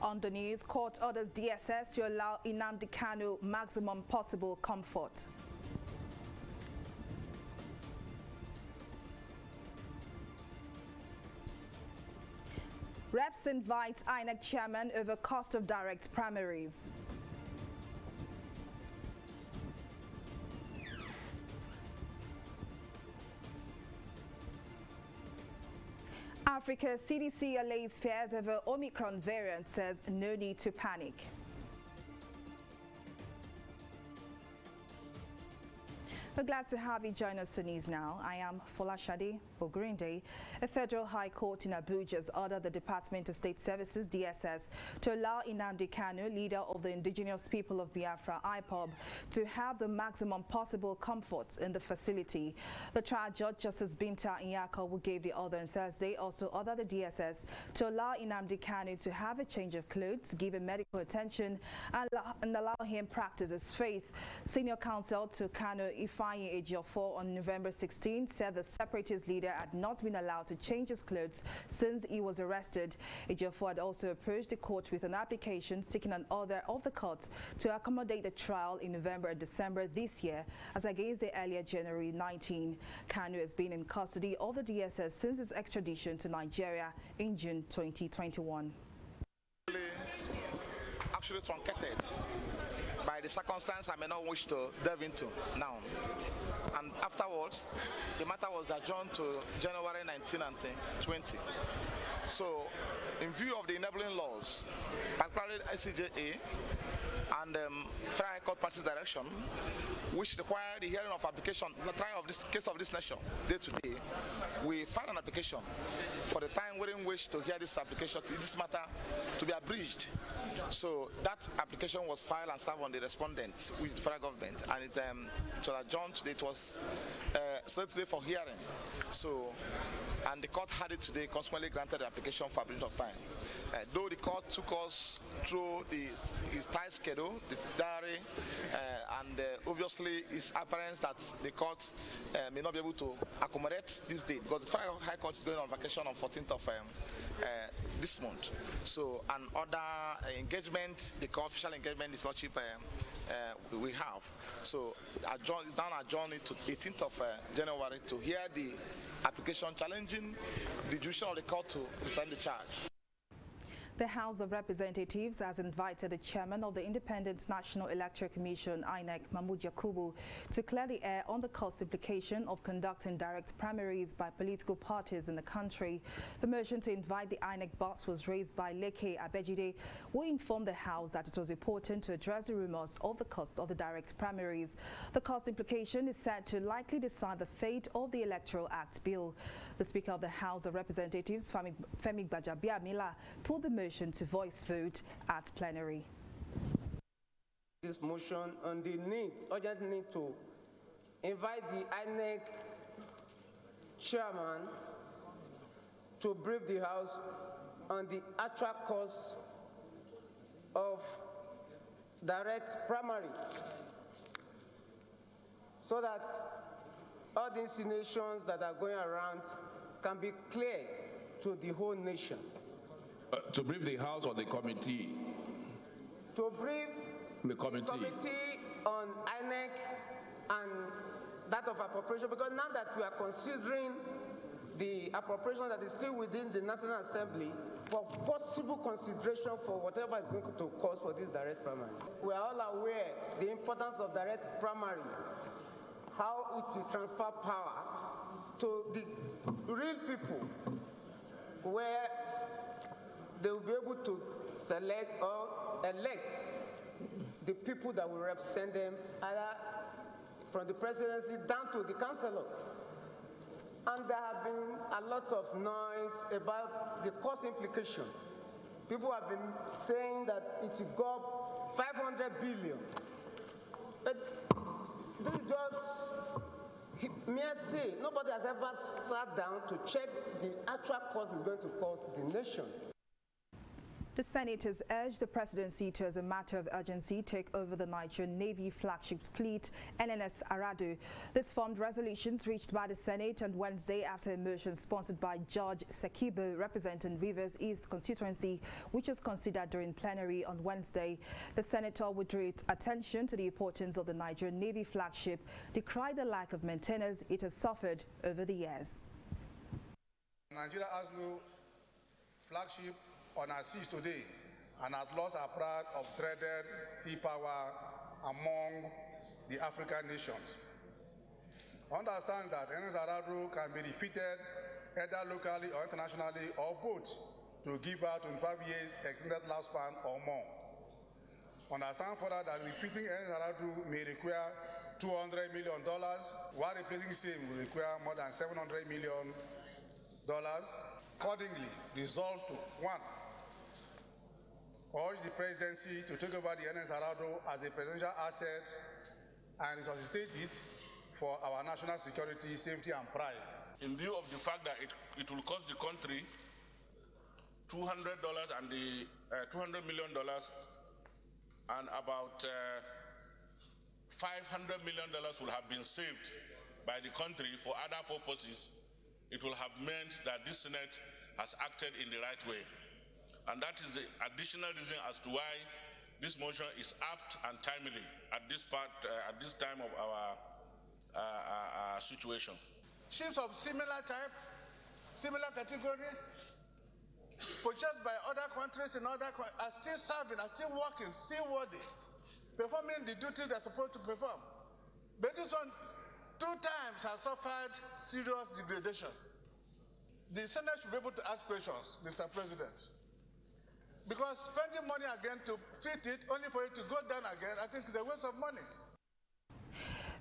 On the news, court orders DSS to allow Nnamdi Kanu maximum possible comfort. Reps invite INEC chairman over cost of direct primaries. Africa CDC allays fears over Omicron variant, says no need to panic. We're glad to have you join us to news now. I am Folashade Ogurinde. A federal high court in Abuja has ordered the Department of State Services, DSS, to allow Nnamdi Kanu, leader of the indigenous people of Biafra, IPOB, to have the maximum possible comfort in the facility. The trial judge, Justice Binta Nyako, who gave the order on Thursday, also ordered the DSS to allow Nnamdi Kanu to have a change of clothes, give him medical attention, and allow him practice his faith. Senior counsel to Kanu, Ejiofor, on November 16 said the separatist leader had not been allowed to change his clothes since he was arrested. Ejiofor had also approached the court with an application seeking an order of the court to accommodate the trial in November and December this year as against the earlier January 19. Kanu has been in custody of the DSS since his extradition to Nigeria in June 2021. Actually truncated by the circumstance I may not wish to delve into now. And afterwards, the matter was adjourned to January 19 and 20. So, in view of the enabling laws, particularly ICJA and Federal High Court Parties Direction, which require the hearing of application, the trial of this case of this nation day to day, we filed an application for the time within which to hear this application, this matter to be abridged. So that application was filed and served on the respondent with the federal government, and it was adjourned today. It was set today for hearing. So, and the court had it today, consequently granted the application for a period of time. Though the court took us through his tight schedule, the diary, and obviously it's apparent that the court may not be able to accommodate this date because the Federal High Court is going on vacation on 14th of this month. So, and other engagement, the official engagement is not cheap. We have. So, down adjourned it to 18th of January to hear the application challenging the decision of the court to return the charge. The House of Representatives has invited the chairman of the Independent National Electoral Commission, INEC, Mahmood Yakubu, to clear the air on the cost implication of conducting direct primaries by political parties in the country. The motion to invite the INEC boss was raised by Leke Abejide, who informed the House that it was important to address the rumors of the cost of the direct primaries. The cost implication is said to likely decide the fate of the Electoral Act bill. The Speaker of the House of Representatives, Femi Gbajabiamila, put the motion to voice vote at plenary. This motion on the urgent need to invite the INEC chairman to brief the House on the actual cost of direct primary, so that all the insinuations that are going around can be clear to the whole nation. To brief the House or the committee? To brief the committee on INEC and that of appropriation, because now that we are considering the appropriation that is still within the National Assembly for possible consideration for whatever is going to cost for this direct primary. We are all aware the importance of direct primary, how it will transfer power to the real people, where they will be able to select or elect the people that will represent them, either from the presidency down to the councillor. And there have been a lot of noise about the cost implication, People have been saying that it will go up 500 billion. But this is just mere say. Nobody has ever sat down to check the actual cost it's going to cost the nation. The Senate has urged the presidency to, as a matter of urgency, take over the Nigerian Navy flagship fleet, NNS Aradu. This formed resolutions reached by the Senate on Wednesday after a motion sponsored by Judge Sekibo representing Rivers East constituency, which was considered during plenary on Wednesday. The senator would draw attention to the importance of the Nigerian Navy flagship, decried the lack of maintenance it has suffered over the years. Nigeria has no flagship on our seas today, and at lost our pride of dreaded sea power among the African nations. Understand that NNS Aradu can be defeated either locally or internationally, or both, to give her 25 years extended lifespan or more. Understand further that defeating NNS Aradu may require $200 million, while replacing same will require more than $700 million. Accordingly, resolves to 1. Urge the presidency to take over the NNS Aradu as a presidential asset and resuscitate it for our national security, safety, and pride. In view of the fact that it will cost the country $200 and the $200 million and about $500 million will have been saved by the country for other purposes, it will have meant that this Senate has acted in the right way. And that is the additional reason as to why this motion is apt and timely at this time of our situation. Ships of similar type, similar category, purchased by other countries in other countries, are still serving, are still working, still worthy, performing the duties they're supposed to perform. But this one, 2 times has suffered serious degradation. The Senate should be able to ask questions, Mr. President. Because spending money again to fit it, only for it to go down again, I think is a waste of money.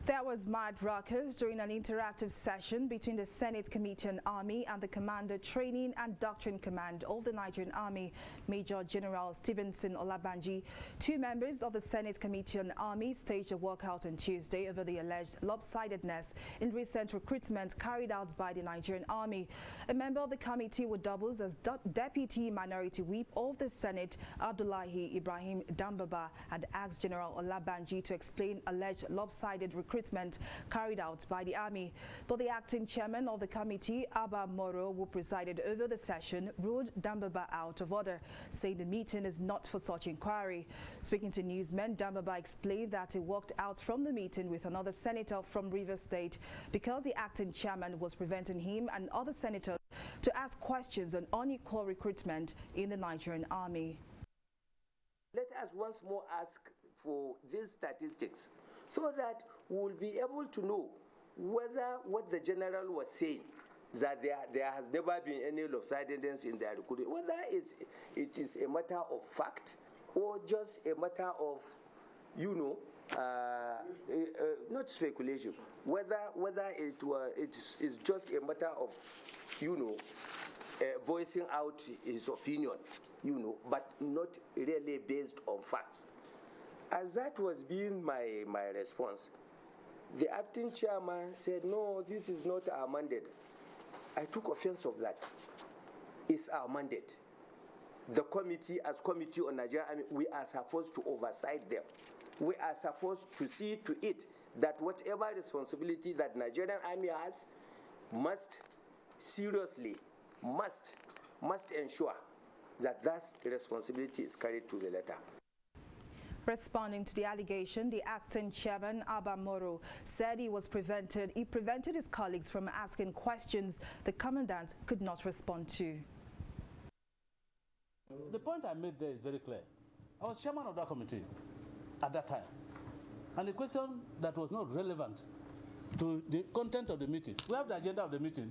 There was mad ruckus during an interactive session between the Senate Committee on Army and the Commander Training and Doctrine Command of the Nigerian Army, Major General Stevenson Olabanji. 2 members of the Senate Committee on Army staged a walkout on Tuesday over the alleged lopsidedness in recent recruitment carried out by the Nigerian Army. A member of the committee who doubles as Deputy Minority Whip of the Senate, Abdullahi Ibrahim Dambaba, had asked General Olabanji to explain alleged lopsided recruitment carried out by the Army. But the acting chairman of the committee, Abba Moro, who presided over the session, ruled Dambaba out of order, saying the meeting is not for such inquiry. Speaking to newsmen, Dambaba explained that he walked out from the meeting with another senator from Rivers State because the acting chairman was preventing him and other senators to ask questions on unequal recruitment in the Nigerian Army. Let us once more ask for these statistics, so that we will be able to know whether what the general was saying, that there has never been any lopsidedness in their recruitment, whether it is a matter of fact or just a matter of, not speculation, whether it is just a matter of, voicing out his opinion, but not really based on facts. As that was being my response, the acting chairman said, no, this is not our mandate. I took offense of that. It's our mandate. The committee, as Committee on Nigeria, we are supposed to oversight them. We are supposed to see to it that whatever responsibility that Nigerian Army has must seriously, must ensure that that responsibility is carried to the letter. Responding to the allegation, the acting chairman, Abba Moro, said he prevented his colleagues from asking questions the commandant could not respond to. The point I made there is very clear. I was chairman of that committee at that time. And the question that was not relevant to the content of the meeting, we have the agenda of the meeting.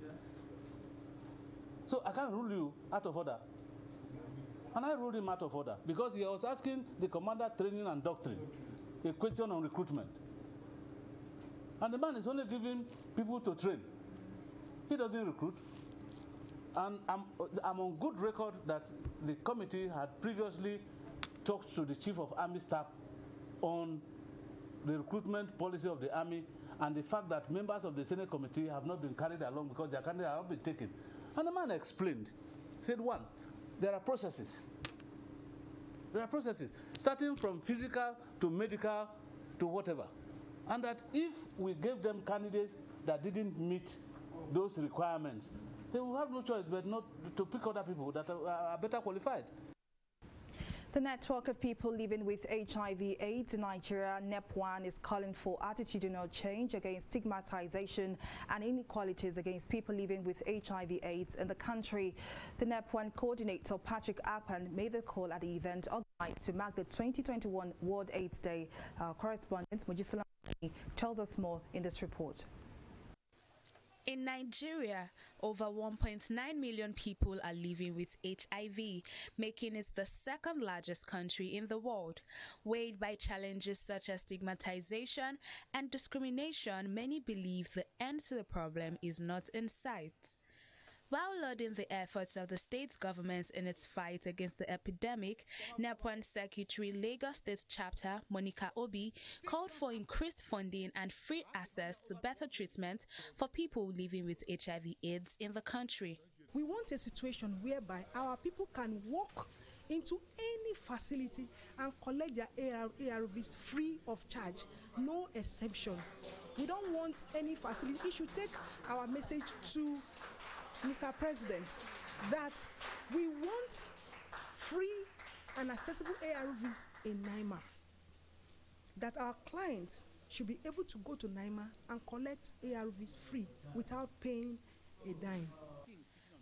So I can't rule you out of order. And I ruled him out of order because he was asking the Commander Training and Doctrine a question on recruitment. And the man is only giving people to train. He doesn't recruit. And I'm on good record that the committee had previously talked to the Chief of Army Staff on the recruitment policy of the Army and the fact that members of the Senate Committee have not been carried along because their candidates have not been taken. And the man explained, said, one, there are processes. There are processes, starting from physical to medical to whatever. And that if we gave them candidates that didn't meet those requirements, they will have no choice but not to pick other people that are better qualified. The network of people living with HIV/AIDS in Nigeria, NEP1, is calling for attitudinal change against stigmatization and inequalities against people living with HIV/AIDS in the country. The NEP1 coordinator, Patrick Akpan, made the call at the event organized to mark the 2021 World AIDS Day. Our correspondent, Mojisola, tells us more in this report. In Nigeria, over 1.9 million people are living with HIV, making it the second largest country in the world. Weighed by challenges such as stigmatization and discrimination, many believe the end to the problem is not in sight. While lauding the efforts of the state government in its fight against the epidemic, NEP1 Secretary Lagos State Chapter Monica Obi called for increased funding and free access to better treatment for people living with HIV/AIDS in the country. We want a situation whereby our people can walk into any facility and collect their ARVs free of charge, no exception. We don't want any facility. It should take our message to Mr. President that we want free and accessible ARVs in NIMA, that our clients should be able to go to NIMA and collect ARVs free without paying a dime.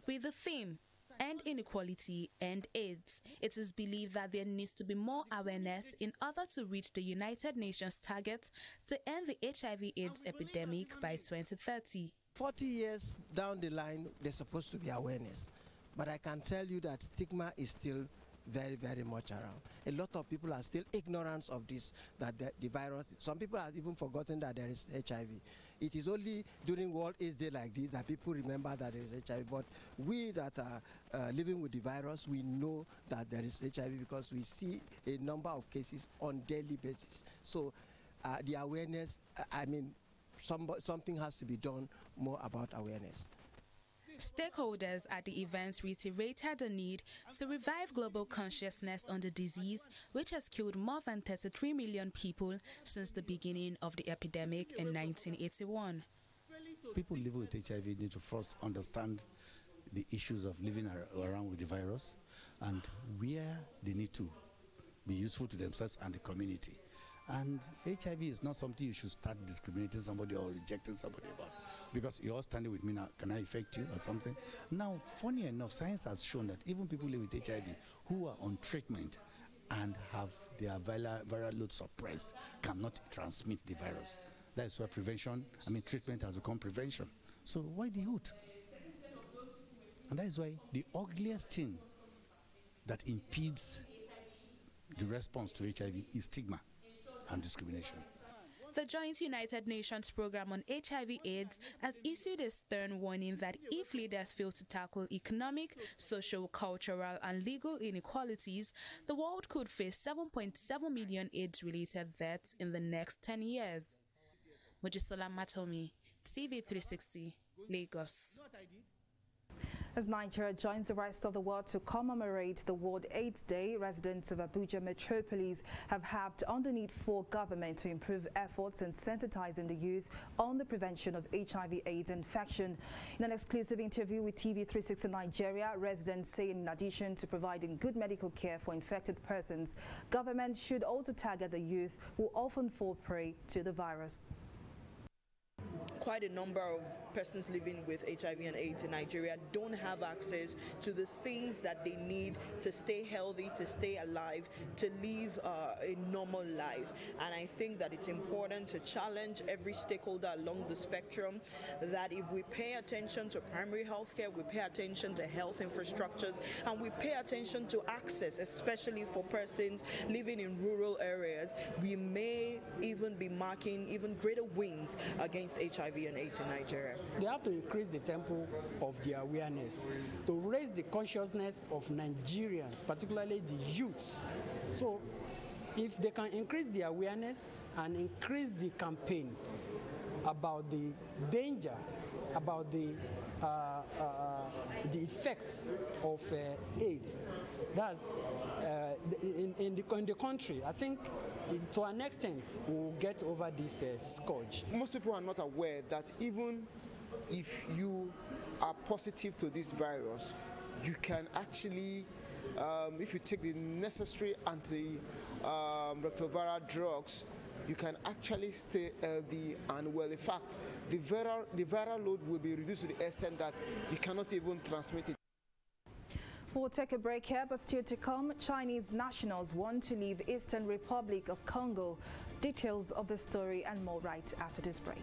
With the theme, End Inequality, End AIDS, it is believed that there needs to be more awareness in order to reach the United Nations target to end the HIV/AIDS epidemic by 2030. 40 years down the line, there's supposed to be awareness. But I can tell you that stigma is still very, very much around. A lot of people are still ignorant of this, that the virus, some people have even forgotten that there is HIV. It is only during World AIDS Day like this that people remember that there is HIV. But we that are living with the virus, we know that there is HIV because we see a number of cases on daily basis. So the awareness, something has to be done more about awareness. Stakeholders at the event reiterated the need to revive global consciousness on the disease, which has killed more than 33 million people since the beginning of the epidemic in 1981. People living with HIV need to first understand the issues of living around with the virus and where they need to be useful to themselves and the community. And HIV is not something you should start discriminating somebody or rejecting somebody about. Because you're all standing with me now, can I infect you or something? Now, funny enough, science has shown that even people living with HIV who are on treatment and have their viral load suppressed cannot transmit the virus. That is why treatment has become prevention. So why the hood? And that is why the ugliest thing that impedes the response to HIV is stigma and discrimination. The Joint United Nations Programme on HIV/AIDS has issued a stern warning that if leaders fail to tackle economic, social, cultural, and legal inequalities, the world could face 7.7 million AIDS-related deaths in the next 10 years. Mojisola Matomi, TV360, Lagos. As Nigeria joins the rest of the world to commemorate the World AIDS Day, residents of Abuja metropolis have harped on the need for government to improve efforts in sensitizing the youth on the prevention of HIV/AIDS infection. In an exclusive interview with TV360 Nigeria, residents say in addition to providing good medical care for infected persons, government should also target the youth who often fall prey to the virus. Quite a number of persons living with HIV and AIDS in Nigeria don't have access to the things that they need to stay healthy, to stay alive, to live a normal life. And I think that it's important to challenge every stakeholder along the spectrum that if we pay attention to primary health care, we pay attention to health infrastructures, and we pay attention to access, especially for persons living in rural areas, we may even be marking even greater wins against HIV HIV and AIDS in Nigeria? They have to increase the tempo of their awareness, to raise the consciousness of Nigerians, particularly the youths. So if they can increase the awareness and increase the campaign about the dangers, about the effects of AIDS, that's in the country, I think to an extent we'll get over this scourge. Most people are not aware that even if you are positive to this virus, you can actually, if you take the necessary anti-retroviral drugs, you can actually stay healthy and well. In fact, the viral load will be reduced to the extent that you cannot even transmit it. We'll take a break here, but still to come, Chinese nationals want to leave Eastern Republic of Congo. Details of the story and more right after this break.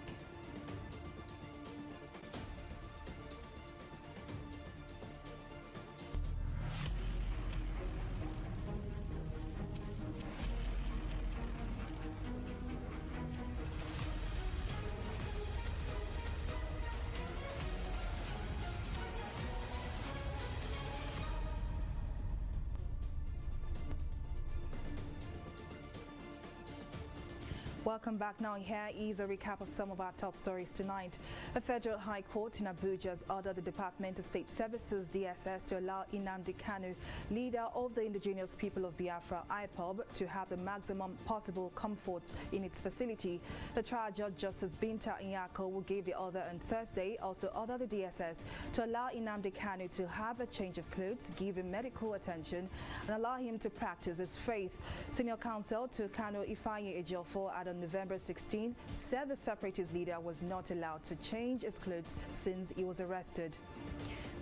Welcome back. Now here is a recap of some of our top stories tonight. A federal high court in Abuja has ordered the Department of State Services DSS to allow Nnamdi Kanu, leader of the indigenous people of Biafra IPOB, to have the maximum possible comforts in its facility. The trial judge, Justice Binta Nyako, who gave the order on Thursday, also ordered the DSS to allow Nnamdi Kanu to have a change of clothes, give him medical attention, and allow him to practice his faith. Senior counsel to Kanu Ifeanyi Ejiofor at November 16 said the separatist leader was not allowed to change his clothes since he was arrested.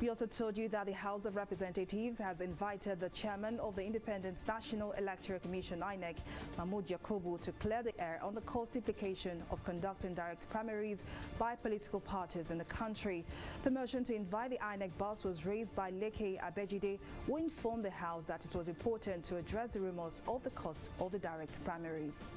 We also told you that the House of Representatives has invited the chairman of the Independent National Electoral Commission, INEC, Mahmoud Yakubu, to clear the air on the cost implication of conducting direct primaries by political parties in the country. The motion to invite the INEC boss was raised by Leke Abejide, who informed the House that it was important to address the rumors of the cost of the direct primaries.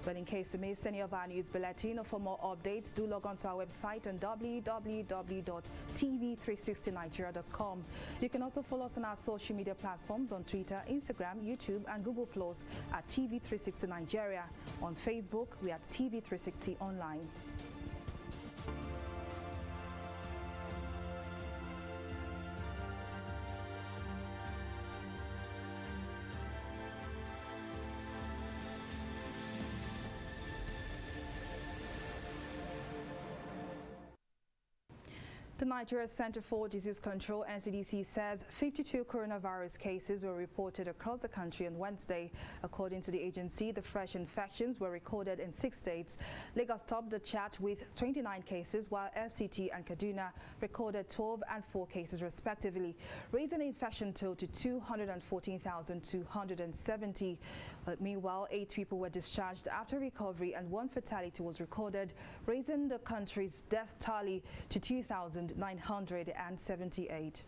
But in case you missed any of our news bulletin or for more updates, do log on to our website on www.tv360nigeria.com. You can also follow us on our social media platforms on Twitter, Instagram, YouTube, and Google Plus at TV360 Nigeria. On Facebook, we are at TV360 Online. The Nigeria Center for Disease Control, NCDC, says 52 coronavirus cases were reported across the country on Wednesday. According to the agency, the fresh infections were recorded in 6 states. Lagos topped the chart with 29 cases, while FCT and Kaduna recorded 12 and 4 cases respectively, raising the infection total to 214,270. Meanwhile, 8 people were discharged after recovery and 1 fatality was recorded, raising the country's death tally to 2,978.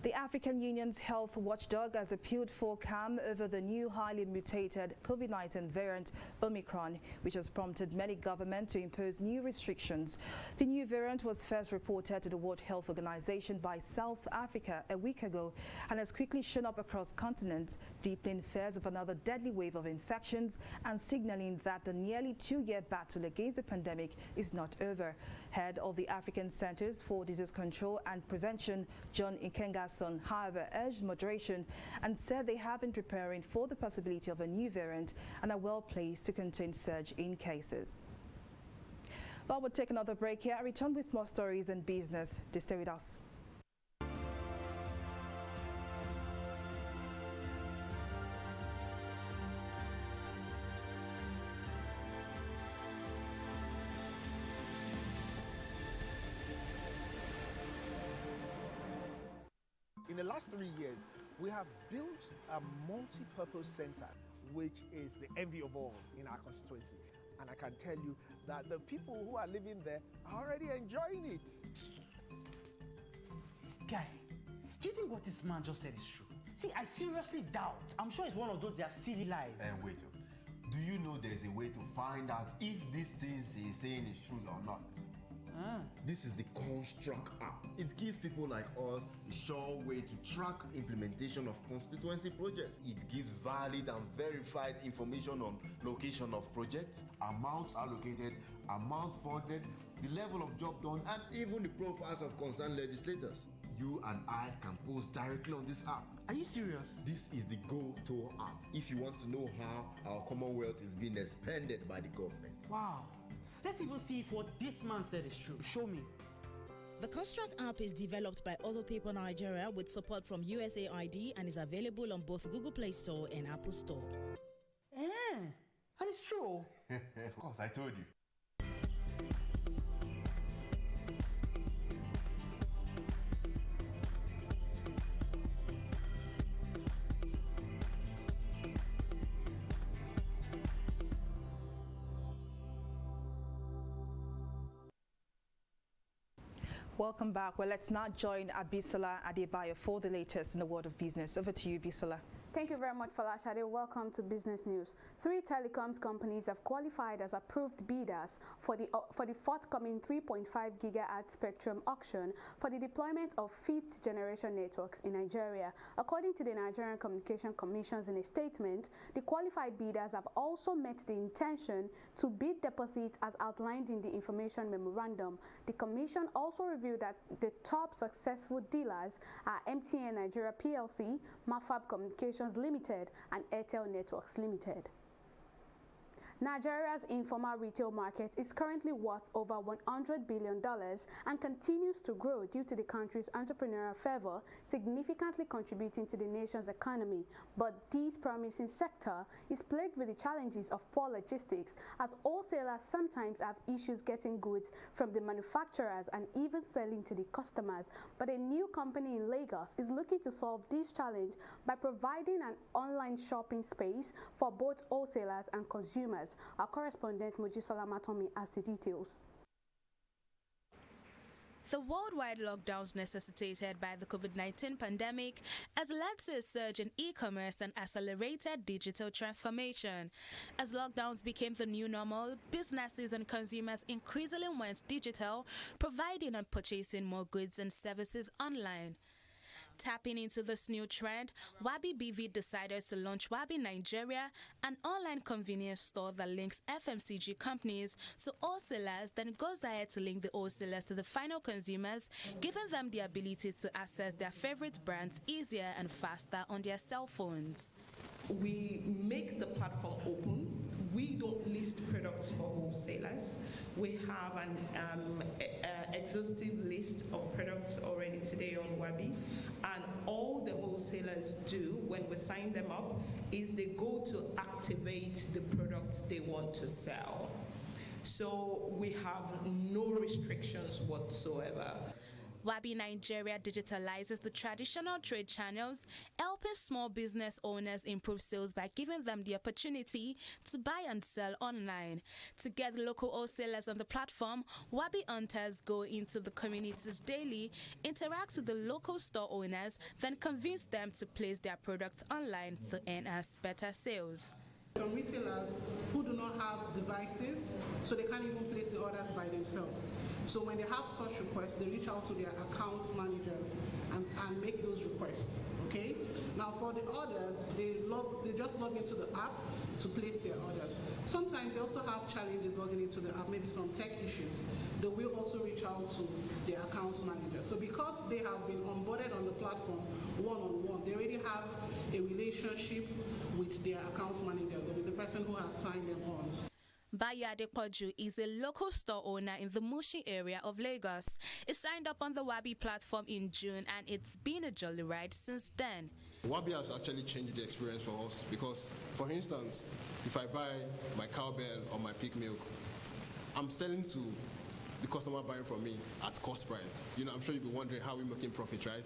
The African Union's health watchdog has appealed for calm over the new highly mutated COVID-19 variant Omicron, which has prompted many governments to impose new restrictions. The new variant was first reported to the World Health Organization by South Africa a week ago and has quickly shown up across continents, deepening fears of another deadly wave of infections and signaling that the nearly 2-year battle against the pandemic is not over. Head of the African Centers for Disease Control and Prevention, John Ikengason, however, urged moderation and said they have been preparing for the possibility of a new variant and are well placed to contain surge in cases. Well, we'll take another break here. I return with more stories and business. Do stay with us. In the last 3 years, we have built a multi-purpose center, which is the envy of all in our constituency. And I can tell you that the people who are living there are already enjoying it. Guy, do you think what this man just said is true? See, I seriously doubt. I'm sure it's one of those their silly lies. Wait, Do you know there's a way to find out if these things he's saying is true or not? This is the Construct app. It gives people like us a sure way to track implementation of constituency projects. It gives valid and verified information on location of projects, amounts allocated, amount funded, the level of job done, and even the profiles of concerned legislators. You and I can post directly on this app. Are you serious? This is the Go-To app if you want to know how our Commonwealth is being expanded by the government. Wow. Let's even see if what this man said is true. Show me. The Construct app is developed by Other Paper Nigeria with support from USAID and is available on both Google Play Store and Apple Store. And it's true. Of course, I told you. Welcome back. Well, let's now join Abisola Adebayo for the latest in the world of business. Over to you, Bisola. Thank you very much, Falashade. Welcome to Business News. 3 telecoms companies have qualified as approved bidders for the forthcoming 3.5 gigahertz spectrum auction for the deployment of 5th generation networks in Nigeria. According to the Nigerian Communication Commission in a statement, the qualified bidders have also met the intention to bid deposits as outlined in the information memorandum. The Commission also revealed that the top successful dealers are MTN Nigeria PLC, Mafab Communications Limited, and Airtel Networks Limited. Nigeria's informal retail market is currently worth over $100 billion and continues to grow due to the country's entrepreneurial fervor, significantly contributing to the nation's economy. But this promising sector is plagued with the challenges of poor logistics, as wholesalers sometimes have issues getting goods from the manufacturers and even selling to the customers. But a new company in Lagos is looking to solve this challenge by providing an online shopping space for both wholesalers and consumers. Our correspondent Mojisola Matomi has the details. The worldwide lockdowns necessitated by the COVID-19 pandemic has led to a surge in e-commerce and accelerated digital transformation. As lockdowns became the new normal, businesses and consumers increasingly went digital, providing and purchasing more goods and services online. Tapping into this new trend, Wabi BV decided to launch Wabi Nigeria, an online convenience store that links FMCG companies to wholesalers, then goes ahead to link the wholesalers to the final consumers, giving them the ability to access their favorite brands easier and faster on their cell phones. We make the platform open. We don't list products for wholesalers. We have an exhaustive list of products already today on Wabi, and all the wholesalers do when we sign them up is they go to activate the products they want to sell. So we have no restrictions whatsoever. Wabi Nigeria digitalizes the traditional trade channels, helping small business owners improve sales by giving them the opportunity to buy and sell online. To get local wholesalers on the platform, Wabi hunters go into the communities daily, interact with the local store owners, then convince them to place their products online to enhance better sales. Some retailers who do not have devices, so they can't even place the orders by themselves. So when they have such requests, they reach out to their account managers and make those requests. Okay? Now for the orders, they just log into the app to place their orders. Sometimes they also have challenges logging into the app, maybe some tech issues. They will also reach out to their account manager. So because they have been onboarded on the platform one-on-one, they already have a relationship with their account managers or with the person who has signed them on. Bayade Koju is a local store owner in the Mushi area of Lagos. He signed up on the Wabi platform in June, and it's been a jolly ride since then. Wabi has actually changed the experience for us because, for instance, if I buy my cowbell or my pig milk, I'm selling to the customer buying from me at cost price. You know, I'm sure you'll be wondering how we're making profit, right?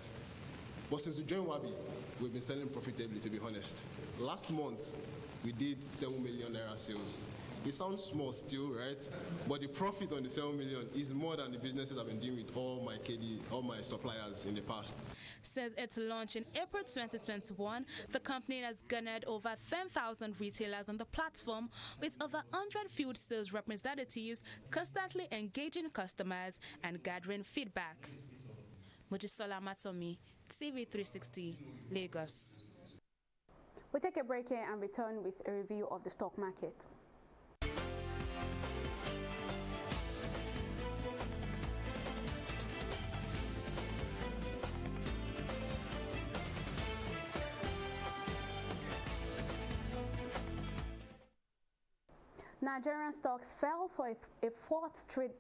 But since we joined Wabi, we've been selling profitably, to be honest. Last month, we did 7 million naira sales. It sounds small still, right? But the profit on the 7 million is more than the businesses I've been doing with all my suppliers in the past. Since its launch in April 2021, the company has garnered over 10,000 retailers on the platform, with over 100 field sales representatives constantly engaging customers and gathering feedback. Mojisola Matomi, TV360, Lagos. We'll take a break here and return with a review of the stock market. Nigerian stocks fell for a fourth straight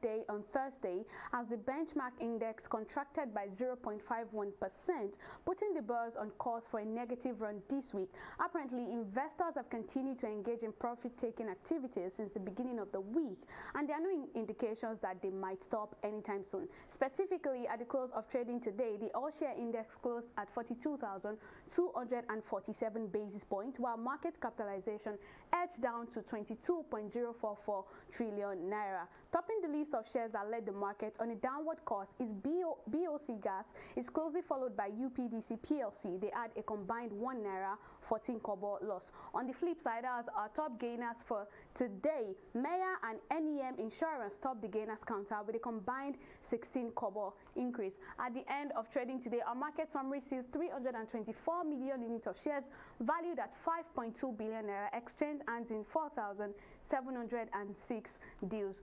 day on Thursday as the benchmark index contracted by 0.51%, putting the buzz on course for a negative run this week. Apparently, investors have continued to engage in profit-taking activities since the beginning of the week, and there are no indications that they might stop anytime soon. Specifically, at the close of trading today, the all-share index closed at 42,247 basis points, while market capitalization edged down to 22.044 trillion naira. Topping the list of shares that led the market on a downward course is BOC Gas. It's closely followed by UPDC PLC. They had a combined 1 naira 14 kobo loss. On the flip side, as our top gainers for today, Meya and NEM Insurance topped the gainers counter with a combined 16 kobo increase. At the end of trading today, our market summary sees 324 million units of shares valued at 5.2 billion naira, exchange hands in 4,706 deals.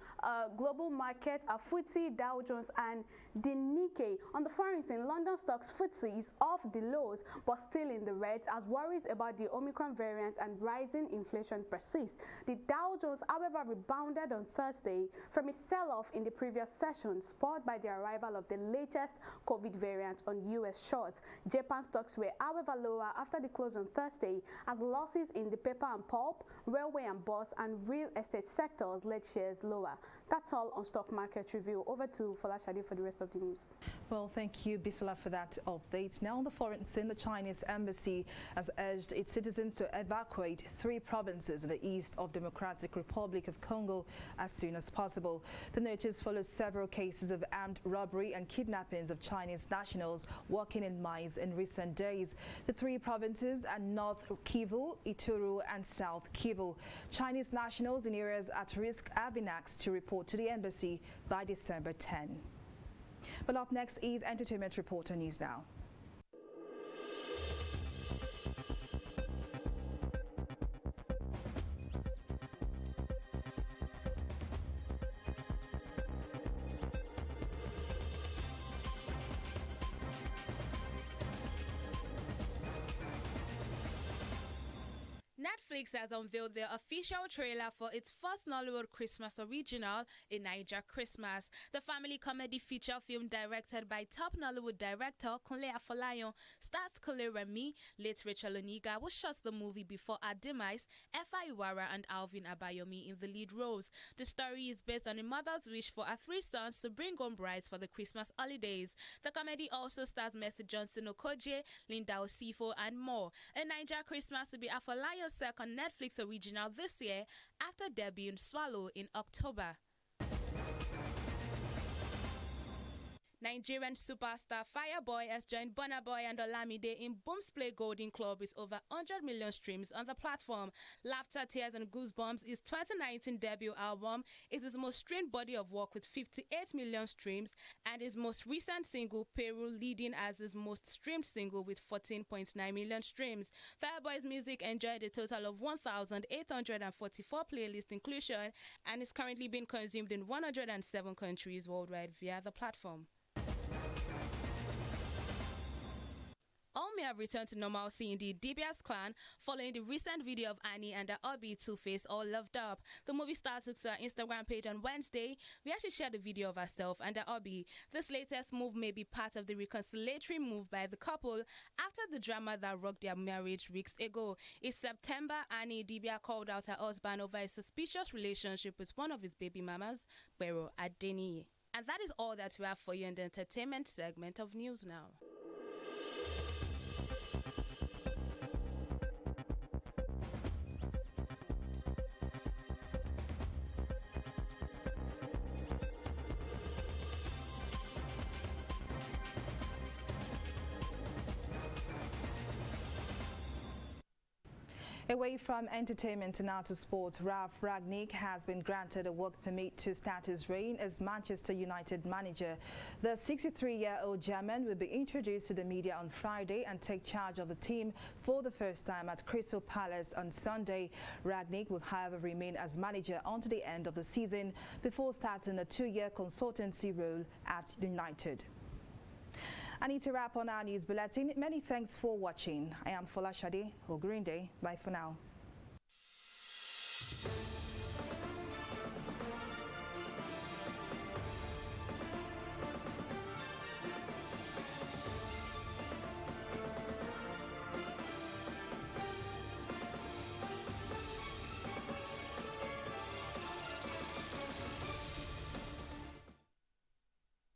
Global markets are FTSE, Dow Jones, and the Nikkei. On the foreign scene, London stocks FTSE is off the lows but still in the reds as worries about the Omicron variant and rising inflation persist. The Dow Jones, however, rebounded on Thursday from a sell-off in the previous session, spurred by the arrival of the latest COVID variant on U.S. shores. Japan stocks were, however, lower after the close on Thursday as losses in the paper and pulp, railway and bus, and real estate sectors led shares lower. That's all on stock market review. Over to Folashade for the rest of the news. Well, thank you, Bisola, for that update. Now on the foreign scene, the Chinese embassy has urged its citizens to evacuate 3 provinces in the east of Democratic Republic of Congo as soon as possible. The notice follows several cases of armed robbery and kidnappings of Chinese nationals working in mines in recent days. The 3 provinces are North Kivu, Ituri, and South Kivu. Chinese nationals in areas at risk have been asked to report to the embassy by December 10. But up next is Entertainment Reporter News Now. Netflix has unveiled their official trailer for its first Nollywood Christmas original, A Naija Christmas. The family comedy feature film directed by top Nollywood director Kunle Afolayan stars Kule Remi, late Rachel Oniga, who shot the movie before her demise, Efa Iwara and Alvin Abayomi in the lead roles. The story is based on a mother's wish for her 3 sons to bring home brides for the Christmas holidays. The comedy also stars Mercy Johnson Okoje, Linda Osifo, and more. A Naija Christmas will be Afolayan's second Netflix original this year after debuting Swallow in October. Nigerian superstar Fireboy has joined Burna Boy and Olamide in Boom's Play Golden Club with over 100 million streams on the platform. Laughter, Tears and Goosebumps, his 2019 debut album, is his most streamed body of work with 58 million streams, and his most recent single, Peru, leading as his most streamed single with 14.9 million streams. Fireboy's music enjoyed a total of 1,844 playlist inclusion and is currently being consumed in 107 countries worldwide via the platform. All may have returned to normalcy in the DBS clan following the recent video of Annie and her hubby Two-Face all loved up. The movie star took to her Instagram page on Wednesday. We actually shared a video of herself and her hubby. This latest move may be part of the reconciliatory move by the couple after the drama that rocked their marriage weeks ago. In September, Annie Dibia called out her husband over a suspicious relationship with one of his baby mamas, Bero Adeniyi. And that is all that we have for you in the entertainment segment of News Now. Away from entertainment and now to sports, Ralf Rangnick has been granted a work permit to start his reign as Manchester United manager. The 63-year-old German will be introduced to the media on Friday and take charge of the team for the first time at Crystal Palace on Sunday. Rangnick will, however, remain as manager until the end of the season before starting a 2-year consultancy role at United. I need to wrap on our news bulletin. Many thanks for watching. I am Folashade Ogrinde. Bye for now.